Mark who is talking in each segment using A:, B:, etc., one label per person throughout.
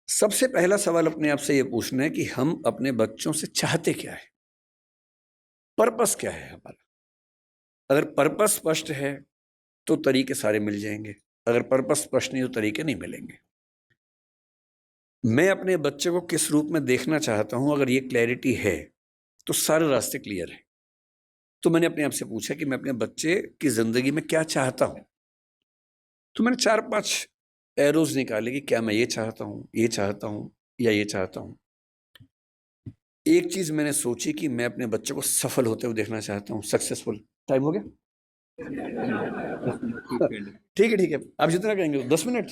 A: सबसे पहला सवाल अपने आप से ये पूछना है कि हम अपने बच्चों से चाहते क्या है, पर्पस क्या है हमारा। अगर पर्पस स्पष्ट है तो तरीके सारे मिल जाएंगे, अगर पर्पस स्पष्ट नहीं तो तरीके नहीं मिलेंगे। मैं अपने बच्चे को किस रूप में देखना चाहता हूं, अगर ये क्लैरिटी है तो सारे रास्ते क्लियर हैं। तो मैंने अपने आप से पूछा कि मैं अपने बच्चे की जिंदगी में क्या चाहता हूं। तो मैंने 4-5 एरोज निकाले कि क्या मैं ये चाहता हूं, ये चाहता हूं या ये चाहता हूं। एक चीज मैंने सोची कि मैं अपने बच्चे को सफल होते हुए देखना चाहता हूँ, सक्सेसफुल। टाइम हो गया? ठीक है ठीक है, आप जितना कहेंगे 10 मिनट।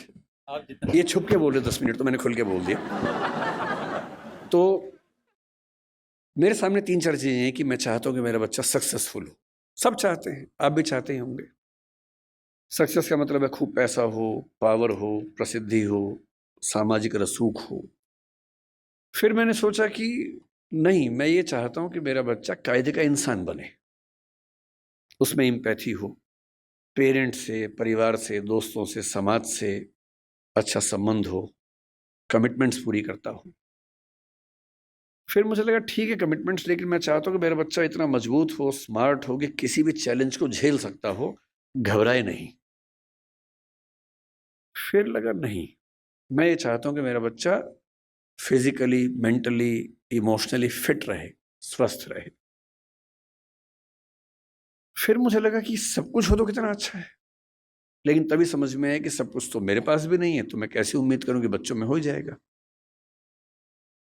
A: आप जितना, ये छुप के बोल रहे 10 मिनट तो मैंने खुल के बोल दिया। तो मेरे सामने 3-4 चीजें हैं कि मैं चाहता हूं कि मेरा बच्चा सक्सेसफुल हो। सब चाहते हैं, आप भी चाहते ही होंगे। सक्सेस का मतलब है खूब पैसा हो, पावर हो, प्रसिद्धि हो, सामाजिक रसूख हो। फिर मैंने सोचा कि नहीं, मैं ये चाहता हूं कि मेरा बच्चा कायदे का इंसान बने, उसमें एम्पैथी हो, पेरेंट्स से, परिवार से, दोस्तों से, समाज से अच्छा संबंध हो, कमिटमेंट्स पूरी करता हो। फिर मुझे लगा ठीक है कमिटमेंट्स, लेकिन मैं चाहता हूँ कि मेरा बच्चा इतना मजबूत हो, स्मार्ट हो कि किसी भी चैलेंज को झेल सकता हो, घबराए नहीं। फिर लगा नहीं, मैं ये चाहता हूँ कि मेरा बच्चा फिजिकली, मेंटली, इमोशनली फिट रहे, स्वस्थ रहे। फिर मुझे लगा कि सब कुछ हो तो कितना अच्छा है, लेकिन तभी समझ में आया कि सब कुछ तो मेरे पास भी नहीं है, तो मैं कैसे उम्मीद करूं कि बच्चों में हो ही जाएगा।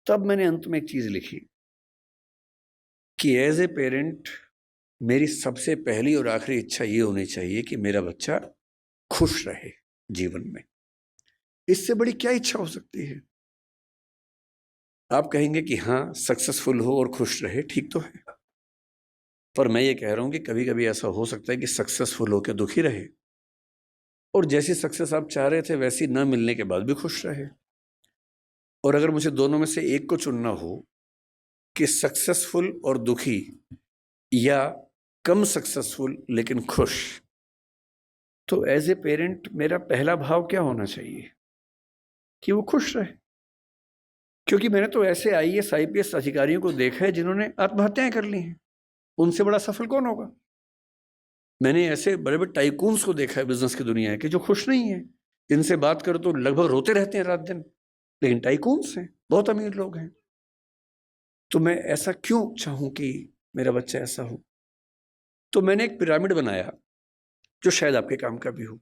A: तब मैंने अंत में एक चीज लिखी कि एज ए पेरेंट मेरी सबसे पहली और आखिरी इच्छा ये होनी चाहिए कि मेरा बच्चा खुश रहे जीवन में। इससे बड़ी क्या इच्छा हो सकती है? आप कहेंगे कि हाँ, सक्सेसफुल हो और खुश रहे, ठीक तो है, पर मैं ये कह रहा हूं कि कभी कभी ऐसा हो सकता है कि सक्सेसफुल होकर दुखी रहे, और जैसी सक्सेस आप चाह रहे थे वैसी न मिलने के बाद भी खुश रहे। और अगर मुझे दोनों में से एक को चुनना हो कि सक्सेसफुल और दुखी, या कम सक्सेसफुल लेकिन खुश, तो एज ए पेरेंट मेरा पहला भाव क्या होना चाहिए? कि वो खुश रहे। क्योंकि मैंने तो ऐसे आईएएस आईपीएस अधिकारियों को देखा है जिन्होंने आत्महत्याएं कर ली हैं, उनसे बड़ा सफल कौन होगा? मैंने ऐसे बड़े बड़े टाइकून्स को देखा है बिजनेस की दुनिया के, जो खुश नहीं है। इनसे बात करो तो लगभग रोते रहते हैं रात दिन, लेकिन टाइकून्स हैं, बहुत अमीर लोग हैं। तो मैं ऐसा क्यों चाहूं कि मेरा बच्चा ऐसा हो? तो मैंने एक पिरामिड बनाया जो शायद आपके काम का भी हो।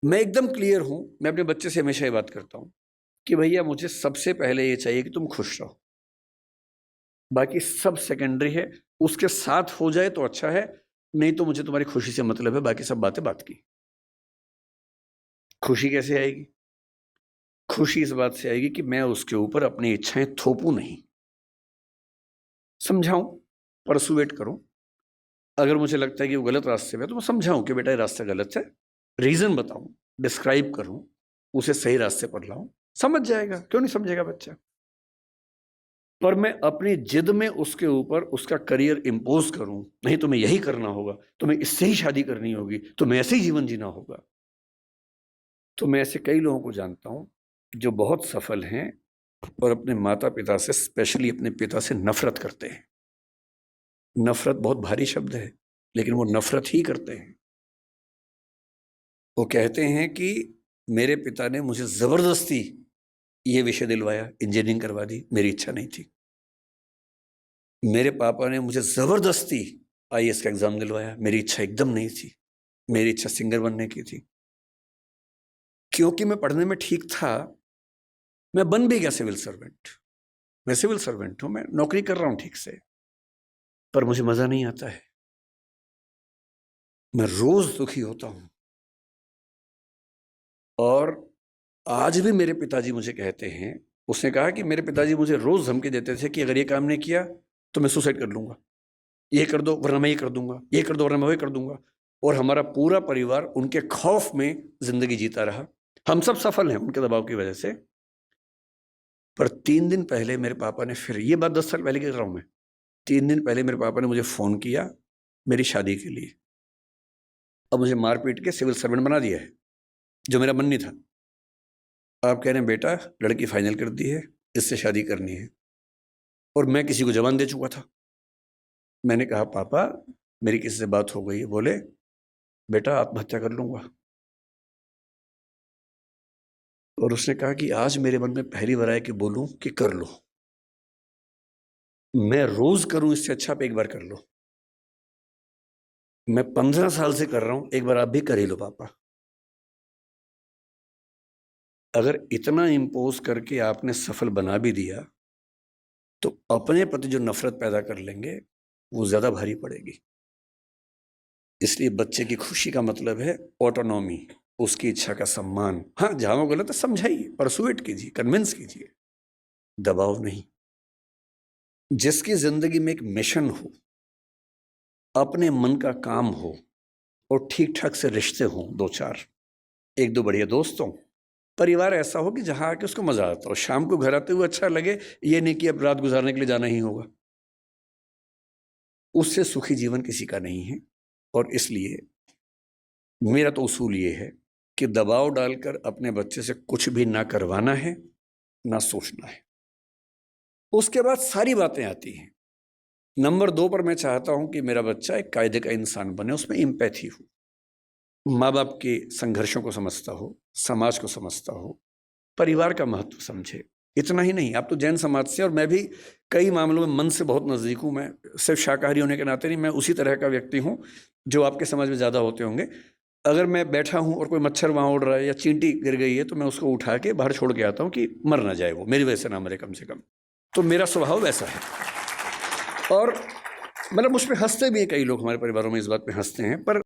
A: मैं एकदम क्लियर हूं, मैं अपने बच्चे से हमेशा ये बात करता हूं कि भैया मुझे सबसे पहले ये चाहिए कि तुम खुश रहो, बाकी सब सेकेंडरी है। उसके साथ हो जाए तो अच्छा है, नहीं तो मुझे तुम्हारी खुशी से मतलब है, बाकी सब बातें बात की। खुशी कैसे आएगी? खुशी इस बात से आएगी कि मैं उसके ऊपर अपनी इच्छाएं थोपूं नहीं, समझाऊं, परसुएट करूं। अगर मुझे लगता है कि वो गलत रास्ते में है तो मैं समझाऊं कि बेटा ये रास्ता गलत है, रीजन बताऊं, डिस्क्राइब करूं, उसे सही रास्ते पर लाऊं। समझ जाएगा, क्यों नहीं समझेगा बच्चा? पर मैं अपनी जिद में उसके ऊपर उसका करियर इंपोज करूं, नहीं तुम्हें यही करना होगा, तुम्हें इससे ही शादी करनी होगी, तुम्हें ऐसे ही जीवन जीना होगा। तो मैं ऐसे कई लोगों को जानता हूं जो बहुत सफल हैं और अपने माता पिता से, स्पेशली अपने पिता से नफरत करते हैं। नफरत बहुत भारी शब्द है, लेकिन वो नफरत ही करते हैं। वो कहते हैं कि मेरे पिता ने मुझे जबरदस्ती ये विषय दिलवाया, इंजीनियरिंग करवा दी, मेरी इच्छा नहीं थी। मेरे पापा ने मुझे जबरदस्ती आईएएस का एग्जाम दिलवाया, मेरी इच्छा एकदम नहीं थी, मेरी इच्छा सिंगर बनने की थी। क्योंकि मैं पढ़ने में ठीक था, मैं बन भी गया सिविल सर्वेंट। मैं सिविल सर्वेंट हूं, मैं नौकरी कर रहा हूं ठीक से, पर मुझे मजा नहीं आता है, मैं रोज दुखी होता हूं। और आज भी मेरे पिताजी मुझे कहते हैं, उसने कहा कि मेरे पिताजी मुझे रोज धमकी देते थे कि अगर ये काम नहीं किया तो मैं सुसाइड कर लूंगा, ये कर दो वरना मैं ये कर दूंगा, ये कर दो वरना मैं वो कर दूंगा। और हमारा पूरा परिवार उनके खौफ में जिंदगी जीता रहा। हम सब सफल हैं उनके दबाव की वजह से। पर 3 दिन पहले मेरे पापा ने, फिर ये बात 10 साल पहले की कर रहा हूं मैं, 3 दिन पहले मेरे पापा ने मुझे फोन किया मेरी शादी के लिए। अब मुझे मार पीट के सिविल सर्वेंट बना दिया है, जो मेरा मन नहीं था। आप कह रहे हैं बेटा लड़की फाइनल कर दी है, इससे शादी करनी है, और मैं किसी को जवान दे चुका था। मैंने कहा पापा मेरी किसी से बात हो गई है। बोले बेटा आत्महत्या कर लूंगा। और उसने कहा कि आज मेरे मन में पहली बार आया कि बोलूं कि कर लो। मैं रोज करूं इससे अच्छा आप एक बार कर लो। मैं 15 साल से कर रहा हूं, एक बार आप भी कर ही लो पापा। अगर इतना इंपोज करके आपने सफल बना भी दिया तो अपने प्रति जो नफरत पैदा कर लेंगे वो ज्यादा भारी पड़ेगी। इसलिए बच्चे की खुशी का मतलब है ऑटोनॉमी, उसकी इच्छा का सम्मान। हाँ जहां वो गलत है समझाइए, परसुएट कीजिए, कन्विंस कीजिए, दबाव नहीं। जिसकी जिंदगी में एक मिशन हो, अपने मन का काम हो, और ठीक ठाक से रिश्ते हों, दो चार, एक दो बढ़िया दोस्त हों, परिवार ऐसा हो कि जहां आके उसको मजा आता हो, शाम को घर आते हुए अच्छा लगे, ये नहीं कि अब रात गुजारने के लिए जाना ही होगा। उससे सुखी जीवन किसी का नहीं है। और इसलिए मेरा तो उसूल ये है कि दबाव डालकर अपने बच्चे से कुछ भी ना करवाना है, ना सोचना है। उसके बाद सारी बातें आती हैं। नंबर 2 पर मैं चाहता हूं कि मेरा बच्चा एक कायदे का इंसान बने, उसमें एम्पैथी हो, माँ बाप के संघर्षों को समझता हो, समाज को समझता हो, परिवार का महत्व समझे। इतना ही नहीं, आप तो जैन समाज से, और मैं भी कई मामलों में मन से बहुत नज़दीक हूँ। मैं सिर्फ शाकाहारी होने के नाते नहीं, मैं उसी तरह का व्यक्ति हूँ जो आपके समाज में ज़्यादा होते होंगे। अगर मैं बैठा हूँ और कोई मच्छर वहाँ उड़ रहा है या चींटी गिर गई है तो मैं उसको उठा के बाहर छोड़ के आता हूँ कि मर ना जाए, वो मेरी वजह से ना मरे कम से कम। तो मेरा स्वभाव वैसा है। और मतलब मुझ पर हंसते भी हैं कई लोग, हमारे परिवारों में इस बात पे हंसते हैं, पर